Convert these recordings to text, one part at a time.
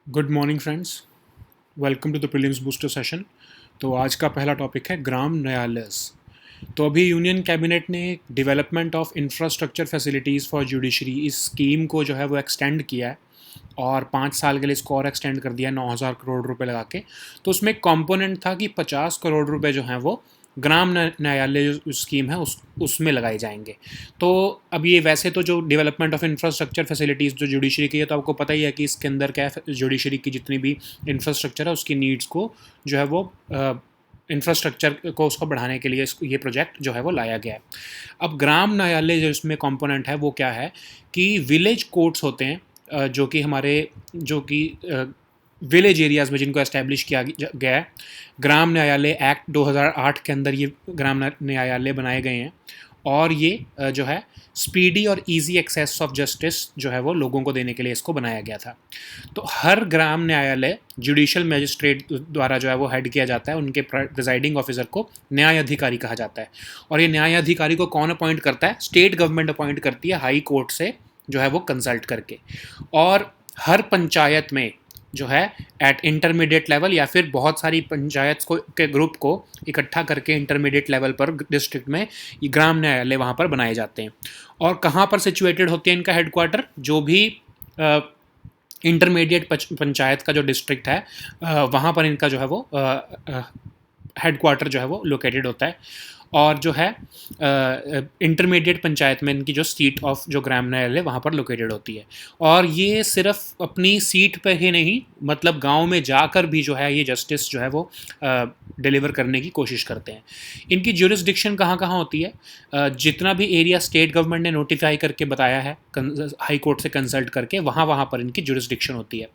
Good morning friends, welcome to the prelims booster session. तो आज का पहला टॉपिक है ग्राम न्यायालयस। तो अभी यूनियन कैबिनेट ने development of infrastructure facilities for judiciary इस स्कीम को जो है वो एक्सटेंड किया है और 5 साल के लिए इसको और एक्सटेंड कर दिया 9,000 करोड़ रुपए लगा के। तो उसमें एक कॉम्पोनेंट था कि 50 करोड़ रुपए जो हैं वो ग्राम न्यायालय जो स्कीम है उसमें लगाए जाएंगे। तो अब ये वैसे तो जो डेवलपमेंट ऑफ इंफ्रास्ट्रक्चर फैसिलिटीज़ जो जुडिशरी की है, तो आपको पता ही है कि इसके अंदर क्या है, जुडिशरी की जितनी भी इंफ्रास्ट्रक्चर है उसकी नीड्स को जो है वो इंफ्रास्ट्रक्चर को उसको बढ़ाने के लिए ये प्रोजेक्ट जो है वो लाया गया है। अब ग्राम न्यायालय जो इसमें कंपोनेंट है वो क्या है कि विलेज कोर्ट्स होते हैं, जो कि हमारे जो कि विलेज एरियाज़ में जिनको एस्टेब्लिश किया गया है। ग्राम न्यायालय एक्ट 2008 के अंदर ये ग्राम न्यायालय बनाए गए हैं और ये जो है स्पीडी और इजी एक्सेस ऑफ जस्टिस जो है वो लोगों को देने के लिए इसको बनाया गया था। तो हर ग्राम न्यायालय जुडिशियल मजिस्ट्रेट द्वारा जो है वो हेड किया जाता है। उनके प्रिजाइडिंग ऑफिसर को न्याय अधिकारी कहा जाता है। और ये न्याय अधिकारी को कौन अपॉइंट करता है? स्टेट गवर्नमेंट अपॉइंट करती है हाई कोर्ट से जो है वो कंसल्ट करके। और हर पंचायत में जो है एट इंटरमीडिएट लेवल या फिर बहुत सारी पंचायत को के ग्रुप को इकट्ठा करके इंटरमीडिएट लेवल पर डिस्ट्रिक्ट में ये ग्राम न्यायालय वहाँ पर बनाए जाते हैं। और कहाँ पर सिचुएटेड होते हैं इनका हेडक्वार्टर? जो भी इंटरमीडिएट पंचायत का जो डिस्ट्रिक्ट है वहाँ पर इनका जो है वो हेडक्वार्टर जो है वो लोकेटेड होता है। और जो है इंटरमीडिएट पंचायत में इनकी जो सीट ऑफ जो ग्राम न्यायालय वहाँ पर लोकेटेड होती है। और ये सिर्फ अपनी सीट पर ही नहीं, मतलब गांव में जाकर भी जो है ये जस्टिस जो है वो डिलीवर करने की कोशिश करते हैं। इनकी ज्यूरिसडिक्शन कहाँ कहाँ होती है? जितना भी एरिया स्टेट गवर्नमेंट ने नोटिफाई करके बताया है हाई कोर्ट से कंसल्ट करके, वहाँ वहाँ पर इनकी ज्यूरिसडिक्शन होती है।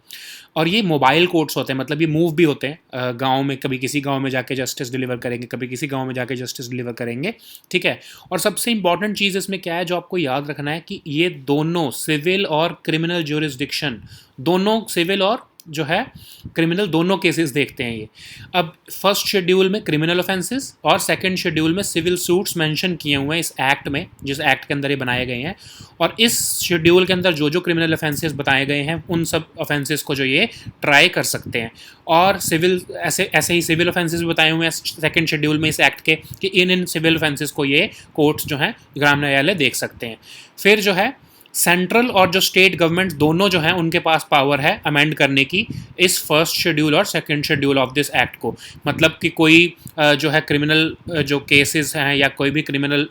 और ये मोबाइल कोर्ट्स होते हैं, मतलब ये मूव भी होते हैं गांव में। कभी किसी गांव में जाके जस्टिस डिलीवर करेंगे, कभी किसी गांव में जाके जस्टिस डिलीवर करेंगे। ठीक है। और सबसे इंपॉर्टेंट चीज़ इसमें क्या है जो आपको याद रखना है कि ये दोनों सिविल और क्रिमिनल ज्यूरिसडिक्शन, दोनों सिविल और जो है क्रिमिनल दोनों केसेस देखते हैं ये। अब फर्स्ट शेड्यूल में क्रिमिनल ऑफेंसेस और सेकंड शेड्यूल में सिविल सूट्स मेंशन किए हुए हैं इस एक्ट में, जिस एक्ट के अंदर ये बनाए गए हैं। और इस शेड्यूल के अंदर जो जो क्रिमिनल ऑफेंसेस बताए गए हैं उन सब ऑफेंसेस को जो ये ट्राई कर सकते हैं। और सिविल ऐसे ही सिविल ऑफेंसेस भी बताए हुए हैं सेकंड शेड्यूल में इस एक्ट के कि इन सिविल ऑफेंसेस को ये कोर्ट्स जो हैं ग्राम न्यायालय देख सकते हैं। फिर जो है सेंट्रल और जो स्टेट गवर्नमेंट दोनों जो हैं उनके पास पावर है अमेंड करने की इस फर्स्ट शेड्यूल और second schedule of this act को। मतलब कि कोई जो है क्रिमिनल जो केसेस हैं या कोई भी क्रिमिनल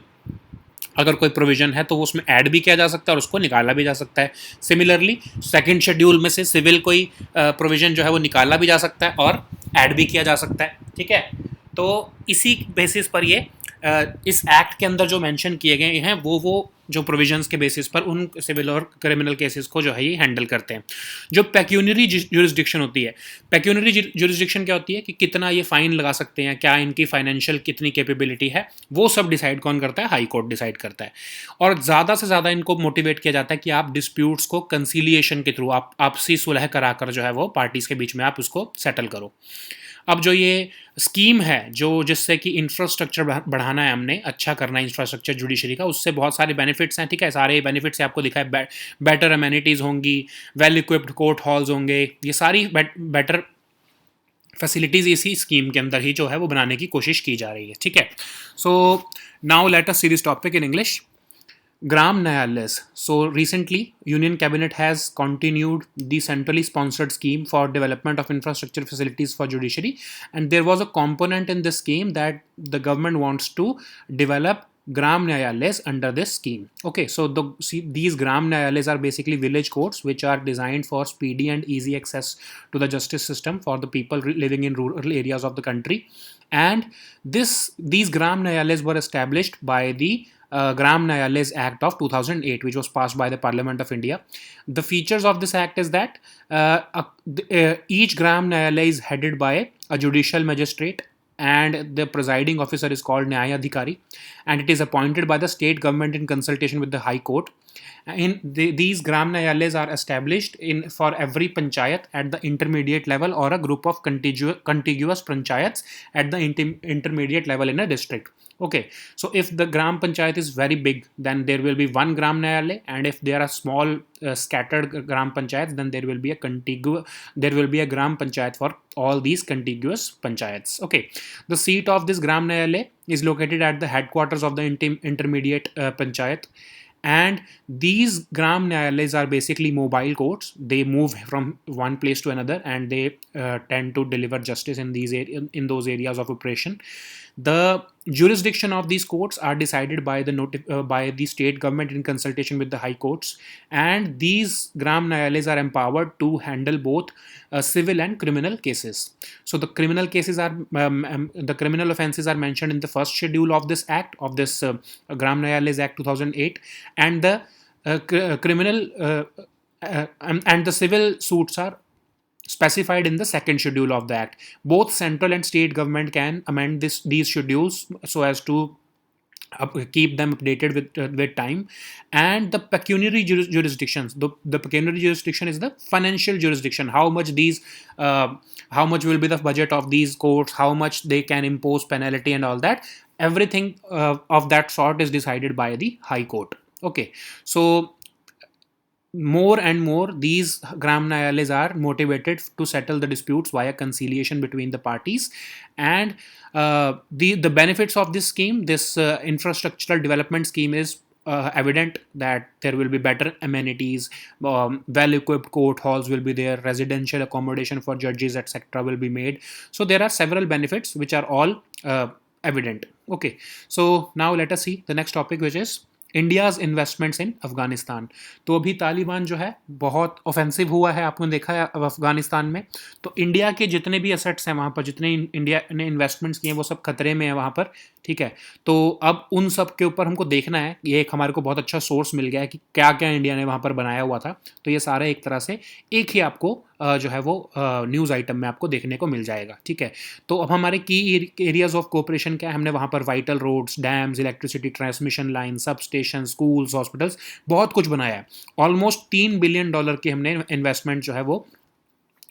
अगर कोई प्रोविजन है तो वो उसमें ऐड भी किया जा सकता है और उसको निकाला भी जा सकता है। सिमिलरली सेकंड शेड्यूल में से सिविल कोई प्रोविजन जो है वो निकाला भी जा सकता है और ऐड भी किया जा सकता है। ठीक है। तो इसी बेसिस पर ये इस एक्ट के अंदर जो मेंशन किए गए हैं वो जो प्रोविजंस के बेसिस पर उन सिविल और क्रिमिनल केसेस को जो है ये हैंडल करते हैं। जो पेक्यूनरी ज्यूरिसडिक्शन होती है, पेक्यूनरी ज्यूरिसडिक्शन क्या होती है कि कितना ये फाइन लगा सकते हैं, क्या इनकी फाइनेंशियल कितनी कैपेबिलिटी है, वो सब डिसाइड कौन करता है? हाई कोर्ट डिसाइड करता है। और ज़्यादा से ज़्यादा इनको मोटिवेट किया जाता है कि आप डिस्प्यूट्स को कंसीलिएशन के थ्रू, आप आपसी सुलह कराकर जो है वो पार्टीज़ के बीच में आप उसको सेटल करो। अब जो ये स्कीम है जो जिससे कि इंफ्रास्ट्रक्चर बढ़ाना है, हमने अच्छा करना है इंफ्रास्ट्रक्चर जुडिशरी का, उससे बहुत सारे बेनिफिट्स हैं। ठीक है। सारे बेनिफिट्स आपको दिखा है, बेटर अमेनिटीज़ होंगी, वेल इक्विप्ड कोर्ट हॉल्स होंगे, ये सारी बेटर फैसिलिटीज़ इसी स्कीम के अंदर ही जो है वो बनाने की कोशिश की जा रही है। ठीक है। So now let us see this topic in English. Gram Nyayalayas. So recently, Union Cabinet has continued the centrally sponsored scheme for development of infrastructure facilities for judiciary, and there was a component in this scheme that the government wants to develop Gram Nyayalayas under this scheme. Okay, so these Gram Nyayalayas are basically village courts which are designed for speedy and easy access to the justice system for the people living in rural areas of the country. And these Gram Nyayalayas were established by the Gram Nyayalayas Act of 2008, which was passed by the Parliament of India. The features of this act is that each Gram Nyayalaya is headed by a judicial magistrate, and the presiding officer is called Nyaya Adhikari, and it is appointed by the state government in consultation with the High Court. These Gram Nyayalayas are established for every panchayat at the intermediate level or a group of contiguous panchayats at the intermediate level in a district. Okay, so if the gram panchayat is very big, then there will be one gram nyayalay, and if there are small scattered gram panchayats, then there will be a gram panchayat for all these contiguous panchayats. Okay, the seat of this gram nyayalay is located at the headquarters of the intermediate panchayat, and these gram nyayalays are basically mobile courts. They move from one place to another, and they tend to deliver justice in in those areas of operation. The jurisdiction of these courts are decided by by the state government in consultation with the high courts, and these gram nyayalays are empowered to handle both civil and criminal cases. So the criminal cases are the criminal offences are mentioned in the first schedule of this act, of this Gram Nyayalays Act 2008, and the criminal and the civil suits are specified in the second schedule of the act. Both central and state government can amend these schedules so as to keep them updated with time. And the pecuniary jurisdictions, the pecuniary jurisdiction is the financial jurisdiction. How much how much will be the budget of these courts, how much they can impose penalty and all that, everything of that sort is decided by the high court. Okay, so more and more these gram nyayalays are motivated to settle the disputes via conciliation between the parties. And the benefits of this scheme, this infrastructural development scheme, is evident that there will be better amenities, well equipped court halls will be there, residential accommodation for judges etc will be made. So there are several benefits which are all evident. Okay, so now let us see the next topic, which is India's investments in Afghanistan. तो अभी तालिबान जो है बहुत offensive हुआ है, आपने देखा है अफगानिस्तान में. तो इंडिया के जितने भी एसेट्स हैं वहाँ पर, जितने इंडिया ने इन्वेस्टमेंट्स किए हैं, वो सब खतरे में है वहाँ पर. ठीक है, तो अब उन सब के ऊपर हमको देखना है. ये एक हमारे को बहुत अच्छा सोर्स मिल गया है कि क्या क्या इंडिया ने वहाँ पर बनाया हुआ था. तो ये सारा एक तरह से एक ही आपको जो है वो न्यूज़ आइटम में आपको देखने को मिल जाएगा. ठीक है, तो अब हमारे की एरियाज ऑफ कोऑपरेशन क्या है. हमने वहाँ पर vital roads, dams, electricity transmission line, sub station, schools, hospitals, बहुत कुछ बनाया है. ऑलमोस्ट $3 बिलियन की हमने इन्वेस्टमेंट जो है वो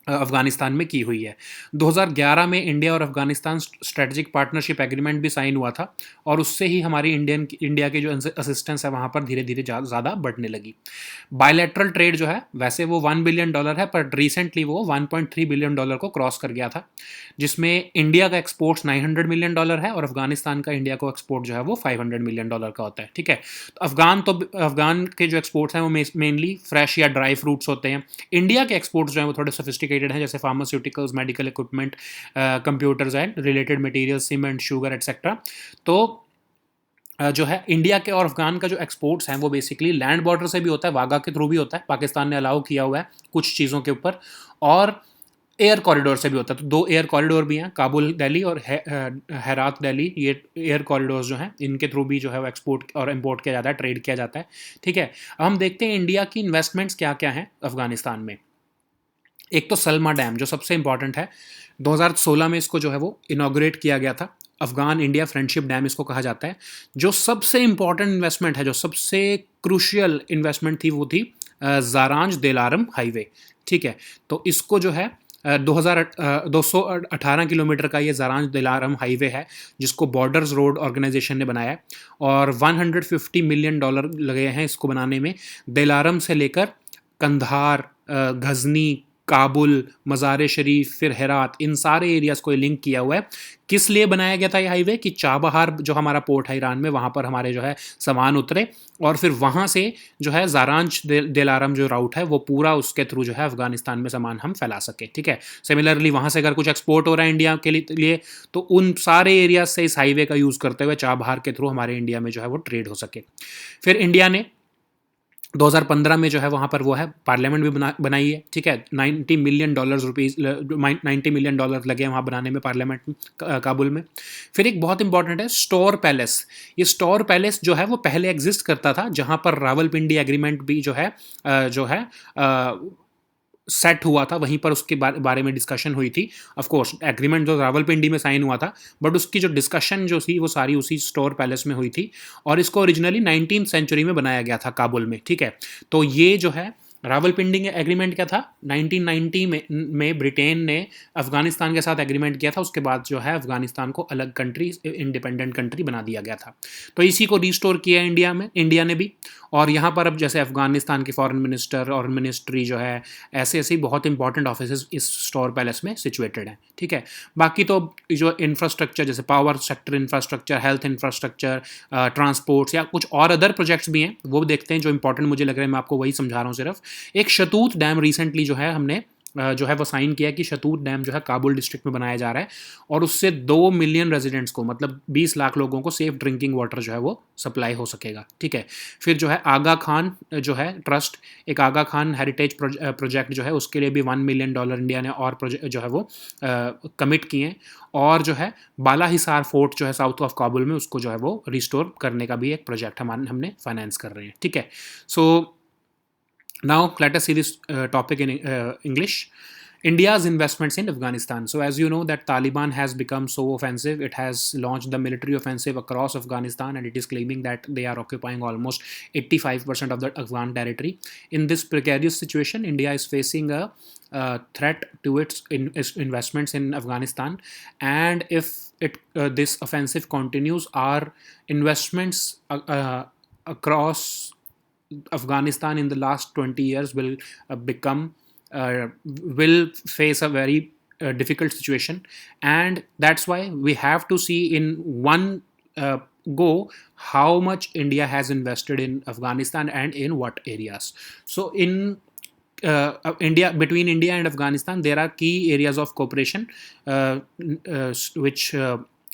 अफगानिस्तान में की हुई है. 2011 में इंडिया और अफगानिस्तान स्ट्रेटजिक पार्टनरशिप एग्रीमेंट भी साइन हुआ था, और उससे ही हमारी इंडिया के जो असिस्टेंस है वहाँ पर धीरे धीरे ज़्यादा बढ़ने लगी. बायलैटरल ट्रेड जो है वैसे वो $1 बिलियन है, पर रिसेंटली वो $1.3 बिलियन को क्रॉस कर गया था, जिसमें इंडिया का एक्सपोर्ट्स $900 मिलियन है और अफगानिस्तान का इंडिया को एक्सपोर्ट जो है वो $500 मिलियन का होता है. ठीक है, तो अफगान के जो एक्सपोर्ट्स हैं वो मेनली फ्रेश या ड्राई फ्रूट्स होते हैं. इंडिया के एक्सपोर्ट्स जो है वो थोड़े सोफिस्टिकेटेड हैं, जैसे pharmaceuticals, medical equipment, computers and related materials, cement, sugar etcetera. तो जो है इंडिया के और अफगान का जो एक्सपोर्ट्स हैं वो बेसिकली लैंड बॉर्डर से भी होता है, वाघा के थ्रू भी होता है, पाकिस्तान ने अलाउ किया हुआ है कुछ चीज़ों के ऊपर, और एयर कॉरिडोर से भी होता है. तो 2 एयर कॉरिडोर भी हैं, काबुल दिल्ली और हेरात दिल्ली. ये एयर कॉरिडोर्स जो हैं इनके थ्रू भी जो है वो एक्सपोर्ट और इंपोर्ट किया जाता है, ट्रेड किया जाता है. ठीक है, अब हम देखते हैं इंडिया की इन्वेस्टमेंट्स क्या क्या हैं अफगानिस्तान में. एक तो सलमा डैम जो सबसे इंपॉर्टेंट है, 2016 में इसको जो है वो इनॉग्रेट किया गया था. अफगान इंडिया फ्रेंडशिप डैम इसको कहा जाता है. जो सबसे इंपॉर्टेंट इन्वेस्टमेंट है, जो सबसे क्रूशियल इन्वेस्टमेंट थी, वो थी जारांज दिलारम हाईवे. ठीक है, तो इसको जो है 218 किलोमीटर का ये जारांज दिलारम हाईवे है, जिसको बॉर्डर्स रोड ऑर्गेनाइजेशन ने बनाया है, और $150 मिलियन लगे हैं इसको बनाने में. दिलारम से लेकर कंधार, गजनी, काबुल, मज़ार शरीफ, फिर हेरात, इन सारे एरियाज़ को लिंक किया हुआ है. किस लिए बनाया गया था ये हाईवे? कि चाबहार जो हमारा पोर्ट है ईरान में, वहाँ पर हमारे जो है सामान उतरे, और फिर वहाँ से जो है जारांज दिलारम जो राउट है वो पूरा उसके थ्रू जो है अफगानिस्तान में सामान हम फैला सके. ठीक है, सिमिलरली वहाँ से अगर कुछ एक्सपोर्ट हो रहा है इंडिया के लिए, तो उन सारे एरियाज से इस हाईवे का यूज़ करते हुए चाबहार के थ्रू हमारे इंडिया में जो है वो ट्रेड हो सके. फिर इंडिया ने 2015 में जो है वहाँ पर वो है पार्लियामेंट भी बनाई है. ठीक है, $90 मिलियन $90 मिलियन लगे हैं वहाँ बनाने में, पार्लियामेंट काबुल में. फिर एक बहुत इंपॉर्टेंट है स्टोर पैलेस. ये स्टोर पैलेस जो है वो पहले एग्जिस्ट करता था, जहाँ पर रावलपिंडी एग्रीमेंट भी जो है सेट हुआ था, वहीं पर उसके बारे में डिस्कशन हुई थी. ऑफ कोर्स एग्रीमेंट जो रावलपिंडी में साइन हुआ था, बट उसकी जो डिस्कशन जो थी वो सारी उसी स्टोर पैलेस में हुई थी, और इसको ओरिजिनली 19th सेंचुरी में बनाया गया था काबुल में. ठीक है, तो ये जो है रावलपिंडी एग्रीमेंट क्या था, 1990 में ब्रिटेन ने अफगानिस्तान के साथ एग्रीमेंट किया था, उसके बाद जो है अफगानिस्तान को अलग कंट्री, इंडिपेंडेंट कंट्री बना दिया गया था। तो इसी को रिस्टोर किया इंडिया ने भी। और यहाँ पर अब जैसे अफगानिस्तान के फॉरेन मिनिस्टर और मिनिस्ट्री जो है, ऐसे ऐसे बहुत इंपॉर्टेंट ऑफिस इस स्टोर पैलेस में सिचुएटेड हैं, ठीक है। बाकी तो जो इंफ्रास्ट्रक्चर जैसे power sector infrastructure, health infrastructure, transports या कुछ और अदर प्रोजेक्ट्स भी हैं, वो देखते हैं जो इंपॉर्टेंट मुझे लग रहा है, मैं आपको वही समझा रहा हूँ सिर्फ। एक शतूत डैम रिसेंटली जो है हमने जो है वो साइन किया कि शतूत डैम जो है काबुल डिस्ट्रिक्ट में बनाया जा रहा है, और उससे 2 मिलियन रेजिडेंट्स को, मतलब 20 लाख लोगों को सेफ ड्रिंकिंग वाटर जो है वो सप्लाई हो सकेगा, ठीक है। फिर जो है आगा खान जो है ट्रस्ट, एक आगा खान हेरिटेज प्रोजेक्ट जो है, उसके लिए भी $1 मिलियन इंडिया ने और प्रोजेक्ट जो है वो कमिट किए हैं। और जो है बाला हिसार फोर्ट जो है साउथ ऑफ काबुल में, उसको जो है वो रिस्टोर करने का भी एक प्रोजेक्ट हमने फाइनेंस कर रहे हैं, ठीक है। सो now, let us see this topic in English. India's investments in Afghanistan. So, as you know, that Taliban has become so offensive. It has launched the military offensive across Afghanistan, and it is claiming that they are occupying almost 85% of the Afghan territory. In this precarious situation, India is facing a threat to its investments in Afghanistan. And if this offensive continues, our investments across Afghanistan in the last 20 years will will face a very difficult situation, and that's why we have to see in one go how much India has invested in Afghanistan and in what areas. So in between India and Afghanistan, there are key areas of cooperation which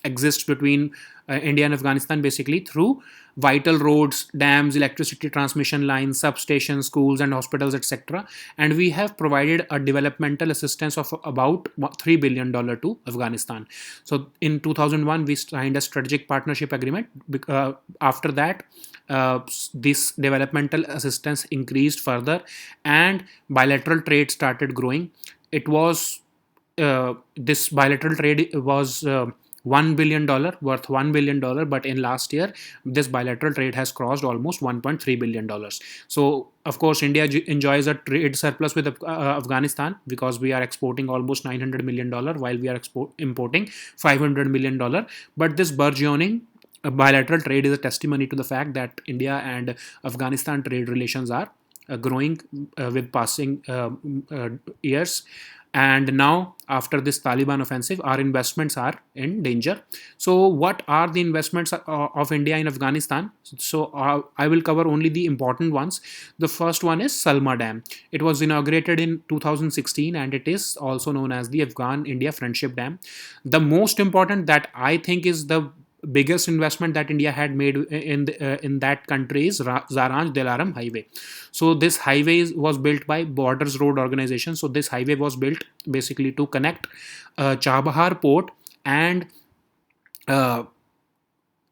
exist between India and Afghanistan, basically through vital roads, dams, electricity transmission lines, substations, schools and hospitals, etc. And we have provided a developmental assistance of about $3 billion to Afghanistan. So in 2001, we signed a strategic partnership agreement. After that, this developmental assistance increased further, and bilateral trade started growing. It was this bilateral trade was $1 billion, worth $1 billion, but in last year this bilateral trade has crossed almost $1.3 billion. So of course India enjoys a trade surplus with Afghanistan, because we are exporting almost $900 million while we are importing $500 million. But this burgeoning bilateral trade is a testimony to the fact that India and Afghanistan trade relations are growing with passing years. And now, after this Taliban offensive, our investments are in danger. So, what are the investments of India in Afghanistan? So, I will cover only the important ones. The first one is Salma Dam. It was inaugurated in 2016, and it is also known as the Afghan-India Friendship Dam. The most important that I think is the biggest investment that India had made in that country is Zaranj Dilaram Highway. So this highway was built by Borders Road Organization. So this highway was built basically to connect Chabahar port and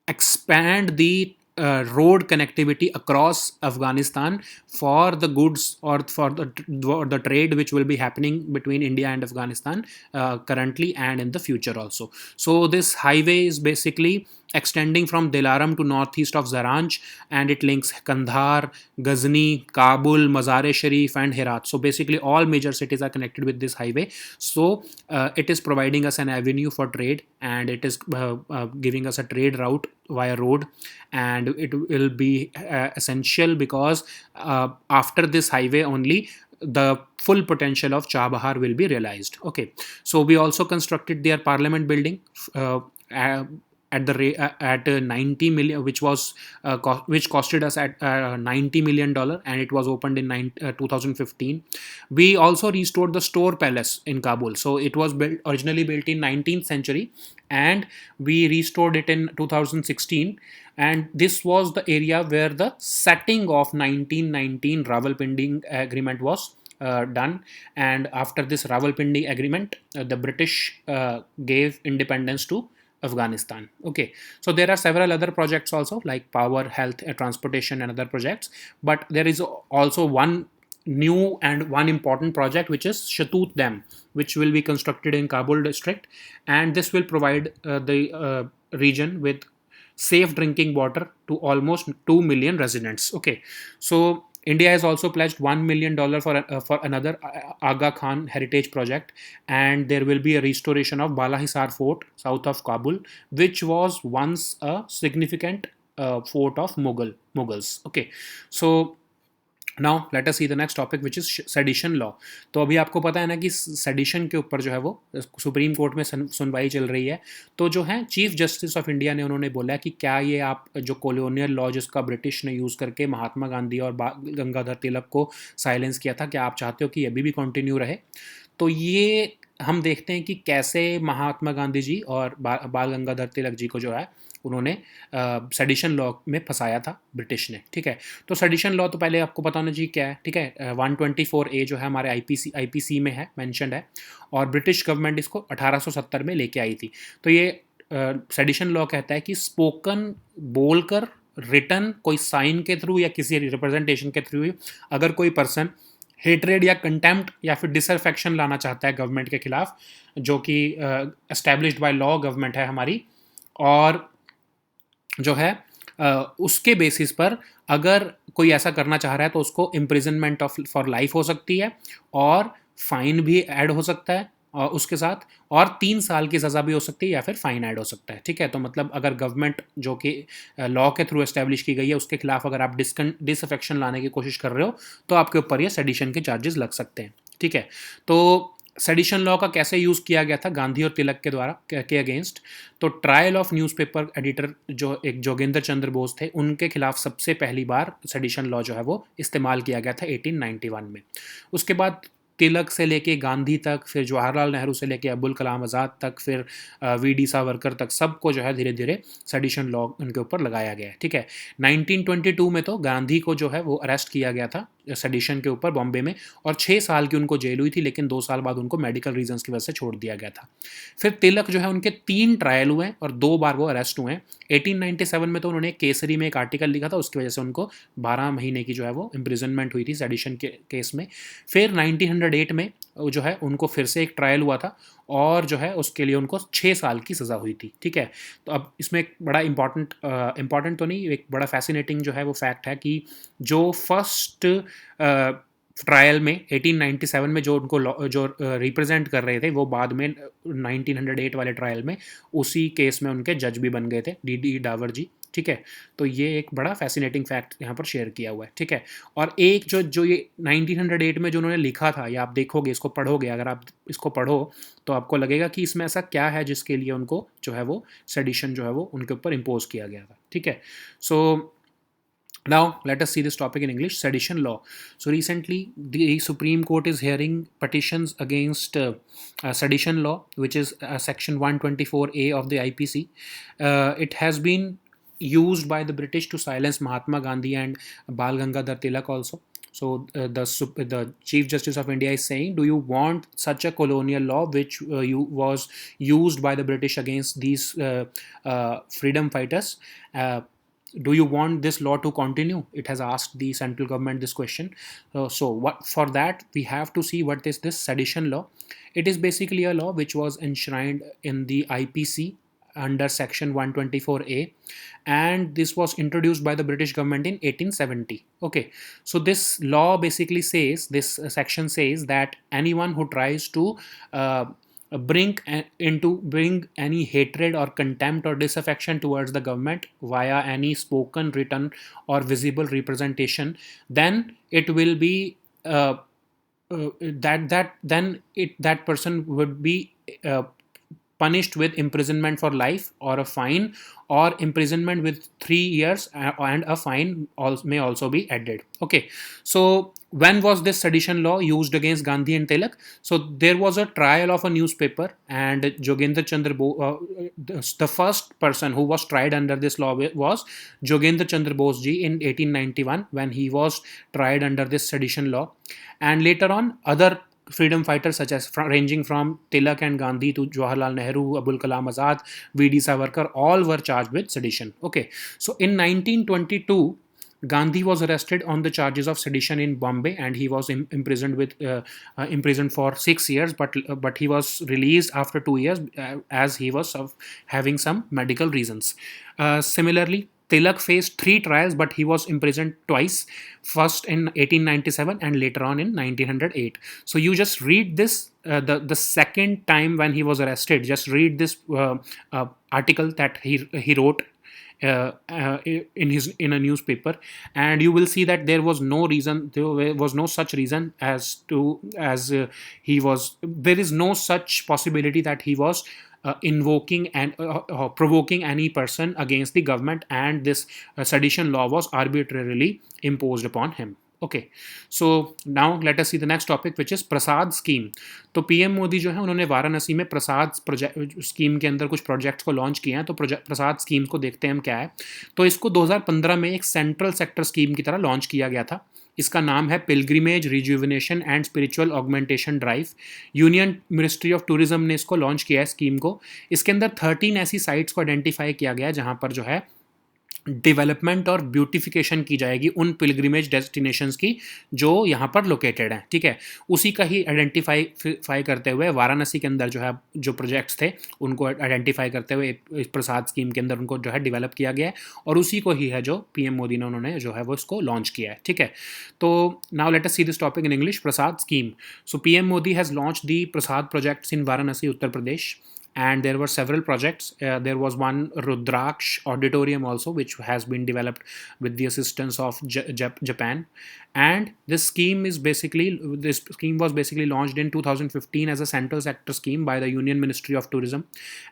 expand the road connectivity across Afghanistan for the goods or for the trade which will be happening between India and Afghanistan currently and in the future also. So this highway is basically extending from Dilaram to northeast of Zaranj, and it links Kandahar, Ghazni, Kabul, Mazar-e-Sharif and Herat. So basically all major cities are connected with this highway. So it is providing us an avenue for trade, and it is giving us a trade route via road, and it will be essential because after this highway only the full potential of Chabahar will be realized. Okay, so we also constructed their parliament building at 90 million, which costed us at $90 million, and it was opened in 2015. We also restored the store palace in Kabul. So it was originally built in 19th century, and we restored it in 2016. And this was the area where the setting of 1919 Rawalpindi agreement was done. And after this Rawalpindi agreement, the British gave independence to Afghanistan. Okay, so there are several other projects also, like power, health, transportation and other projects, but there is also one new and one important project, which is Shatut Dam, which will be constructed in Kabul district, and this will provide the region with safe drinking water to almost 2 million residents. Okay, so India has also pledged $1 million for another Aga Khan heritage project, and there will be a restoration of Balahisar Fort south of Kabul, which was once a significant fort of Mughals. Okay, so now let us see the next topic which is sedition law. तो अभी आपको पता है ना कि sedition के ऊपर जो है वो सुप्रीम कोर्ट में सुनवाई चल रही है. तो जो है चीफ जस्टिस ऑफ इंडिया ने उन्होंने बोला कि क्या ये आप जो कॉलोनियल लॉ जिसका ब्रिटिश ने यूज़ करके महात्मा गांधी और गंगाधर तिलक को साइलेंस किया था, क्या आप चाहते हो कि अभी भी कंटिन्यू रहे. तो ये हम देखते हैं कि कैसे महात्मा गांधी जी और बाल गंगाधर तिलक जी को जो है उन्होंने सेडिशन लॉ में फंसाया था ब्रिटिश ने. ठीक है, तो सेडिशन लॉ तो पहले आपको पता होना चाहिए क्या है. ठीक है, 124A जो है हमारे आईपीसी में है, मैंशनड है, और ब्रिटिश गवर्नमेंट इसको 1870 में लेके आई थी. तो ये सेडिशन लॉ कहता है कि स्पोकन बोलकर, रिटन कोई साइन के थ्रू या किसी रिप्रेजेंटेशन के थ्रू अगर कोई पर्सन हेटरेड या कंटेम्प्ट या फिर डिसअफेक्शन लाना चाहता है गवर्नमेंट के खिलाफ, जो कि एस्टैब्लिश्ड बाय लॉ गवर्नमेंट है हमारी, और जो है उसके बेसिस पर अगर कोई ऐसा करना चाह रहा है तो उसको इम्प्रिजनमेंट ऑफ फॉर लाइफ हो सकती है, और फाइन भी ऐड हो सकता है और उसके साथ, और 3 साल की सज़ा भी हो सकती है या फिर फाइन ऐड हो सकता है. ठीक है, तो मतलब अगर गवर्नमेंट जो कि लॉ के थ्रू एस्टैब्लिश की गई है उसके खिलाफ अगर आप डिसअफेक्शन लाने की कोशिश कर रहे हो तो आपके ऊपर ये सेडिशन के चार्जेस लग सकते हैं. ठीक है, तो सेडिशन लॉ का कैसे यूज़ किया गया था गांधी और तिलक के द्वारा के अगेंस्ट. तो ट्रायल ऑफ न्यूज़पेपर एडिटर जो एक जोगेंद्र चंद्र बोस थे, उनके खिलाफ सबसे पहली बार सेडिशन लॉ जो है वो इस्तेमाल किया गया था 1891 में. उसके बाद तिलक से लेके गांधी तक, फिर जवाहरलाल नेहरू से लेके अब्दुल कलाम आज़ाद तक, फिर वी.डी. सावरकर तक, सबको जो है धीरे धीरे सेडिशन लॉ उनके ऊपर लगाया गया है. ठीक है, 1922 में तो गांधी को जो है वो अरेस्ट किया गया था सेडिशन के ऊपर बॉम्बे में, और 6 साल की उनको जेल हुई थी, लेकिन 2 साल बाद उनको मेडिकल रीजंस की वजह से छोड़ दिया गया था. फिर तिलक जो है उनके 3 ट्रायल हुए और 2 बार वो अरेस्ट हुए हैं. 1897 में तो उन्होंने केसरी में एक आर्टिकल लिखा था, उसकी वजह से उनको 12 महीने की जो है वो इम्प्रिजनमेंट हुई थी सेडिशन के केस में. फिर 1908 में जो है उनको फिर से एक ट्रायल हुआ था, और जो है उसके लिए उनको 6 साल की सज़ा हुई थी. ठीक है, तो अब इसमें एक बड़ा इंपॉर्टेंट तो नहीं, एक बड़ा फैसिनेटिंग जो है वो फैक्ट है कि जो फर्स्ट ट्रायल में 1897 में जो उनको जो रिप्रेजेंट कर रहे थे, वो बाद में 1908 वाले ट्रायल में उसी केस में उनके जज भी बन गए थे, डी डावर जी. ठीक है, तो ये एक बड़ा फैसिनेटिंग फैक्ट यहाँ पर शेयर किया हुआ है. ठीक है, और एक जो ये 1908 में जो उन्होंने लिखा था, या आप देखोगे इसको पढ़ोगे, अगर आप इसको पढ़ो तो आपको लगेगा कि इसमें ऐसा क्या है जिसके लिए उनको जो है वो सेडिशन जो है वो उनके ऊपर इम्पोज किया गया था. ठीक है, सो now let us see this topic in English. Sedition law. So recently the Supreme Court is hearing petitions against sedition law, which is section 124A of the IPC. It has been used by the British to silence Mahatma Gandhi and Bal Gangadhar Tilak also. So the Chief Justice of India is saying, do you want such a colonial law which was used by the British against these freedom fighters? Do you want this law to continue? It has asked the central government this question. So what, for that we have to see what is this sedition law. It is basically a law which was enshrined in the IPC under section 124A, and this was introduced by the British government in 1870. Okay, so this law basically says, this section says that anyone who tries to bring any hatred or contempt or disaffection towards the government via any spoken, written or visible representation, then it will be that person would be punished with imprisonment for life, or a fine, or imprisonment with 3 years, and a fine may also be added. Okay, so when was this sedition law used against Gandhi and Tilak? So there was a trial of a newspaper, and Jogendra Chandra the first person who was tried under this law was Jogendra Chandra Bose ji in 1891, when he was tried under this sedition law. And later on, other freedom fighters such as ranging from Tilak and Gandhi to Jawaharlal Nehru, Abdul Kalam Azad, V.D. Savarkar, all were charged with sedition. Okay, so in 1922, Gandhi was arrested on the charges of sedition in Bombay, and he was imprisoned for 6 years, but he was released after 2 years as he was having some medical reasons. Similarly, Tilak faced 3 trials, but he was imprisoned twice, first in 1897 and later on in 1908. So you just read this, the second time when he was arrested, just read this article that he wrote in a newspaper, and you will see that there was no reason, there was no such reason as he was, there is no such possibility that he was invoking and provoking any person against the government, and this sedition law was arbitrarily imposed upon him. Okay, so now let us see the next topic, which is Prasad scheme. तो PM Modi जो है उन्होंने वाराणसी में प्रसाद project scheme के अंदर कुछ projects को launch किए हैं. तो प्रसाद स्कीम को देखते हैं हम क्या है. तो इसको 2015 में एक सेंट्रल सेक्टर स्कीम की तरह लॉन्च किया गया था. इसका नाम है pilgrimage rejuvenation and spiritual augmentation drive. Union ministry of tourism ने इसको लॉन्च किया है स्कीम को. इसके अंदर 13 ऐसी साइट्स को आइडेंटिफाई किया गया है जहां पर जो है डेवलपमेंट और ब्यूटिफिकेशन की जाएगी उन पिलग्रिमेज डेस्टिनेशंस की जो यहाँ पर लोकेटेड हैं. ठीक है, उसी का ही आइडेंटिफाई करते हुए वाराणसी के अंदर जो है जो प्रोजेक्ट्स थे उनको आइडेंटिफाई करते हुए इस प्रसाद स्कीम के अंदर उनको जो है डेवलप किया गया है, और उसी को ही है जो पीएम मोदी ने उन्होंने जो है वो इसको लॉन्च किया है. ठीक है, तो now let us see this topic in English. Prasad scheme. So PM Modi has launch the Prasad projects in Varanasi, Uttar Pradesh. And there were several projects. There was one Rudraksh auditorium also, which has been developed with the assistance of Japan. And this scheme was basically launched in 2015 as a central sector scheme by the Union Ministry of Tourism.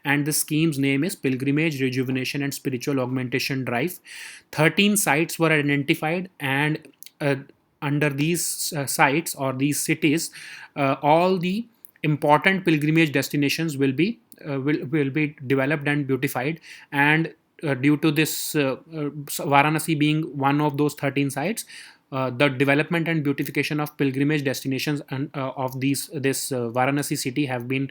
And the scheme's name is Pilgrimage Rejuvenation and Spiritual Augmentation Drive. 13 sites were identified, and under these sites or these cities, all the important pilgrimage destinations will be developed and beautified. And due to this Varanasi being one of those 13 sites, the development and beautification of pilgrimage destinations and of this Varanasi city have been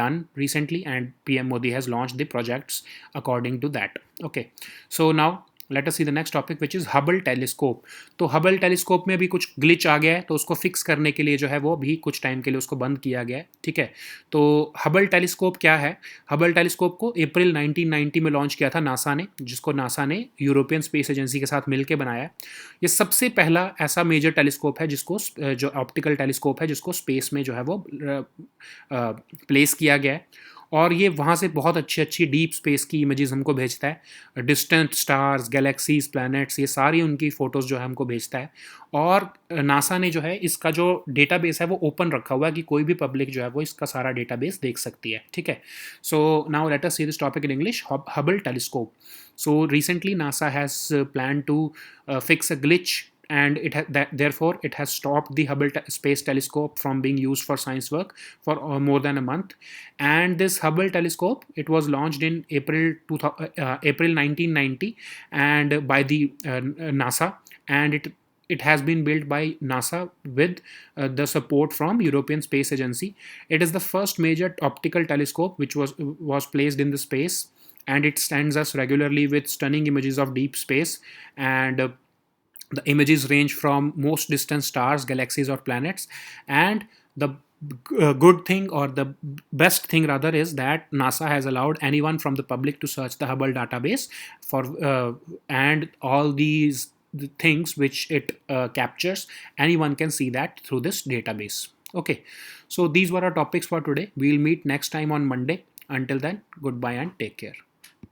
done recently, and PM Modi has launched the projects according to that. Okay, so now late us see the next topic which is Hubble telescope. तो Hubble telescope में भी कुछ glitch आ गया है, तो उसको fix करने के लिए जो है वो भी कुछ टाइम के लिए उसको बंद किया गया है. ठीक है, तो हबल टेलीस्कोप क्या है. हबल टेलीस्कोप को अप्रैल 1990 में लॉन्च किया था नासा ने, जिसको नासा ने यूरोपियन स्पेस एजेंसी के साथ मिलकर बनाया. ये सबसे पहला ऐसा मेजर टेलीस्कोप है जिसको जो ऑप्टिकल टेलीस्कोप है जिसको स्पेस में जो है वो प्लेस किया गया है, और ये वहाँ से बहुत अच्छी डीप स्पेस की इमेजेस हमको भेजता है. डिस्टेंट स्टार्स, गैलेक्सीज, प्लैनेट्स, ये सारी उनकी फ़ोटोज़ जो है हमको भेजता है. और नासा ने जो है इसका जो डेटाबेस है वो ओपन रखा हुआ है कि कोई भी पब्लिक जो है वो इसका सारा डेटाबेस देख सकती है. ठीक है, so now let us see this topic in English. Hubble telescope. So recently NASA has plan to fix a glitch, and therefore it has stopped the Hubble Space Telescope from being used for science work for more than a month. And this Hubble telescope, it was launched in April 1990 and by the NASA, and it has been built by NASA with the support from European Space Agency. It is the first major optical telescope which was placed in the space, and it sends us regularly with stunning images of deep space. And the images range from most distant stars, galaxies, or planets. And the good thing, or the best thing rather, is that NASA has allowed anyone from the public to search the Hubble database for and all these things which it captures. Anyone can see that through this database. Okay, so these were our topics for today. We'll meet next time on Monday. Until then, goodbye and take care.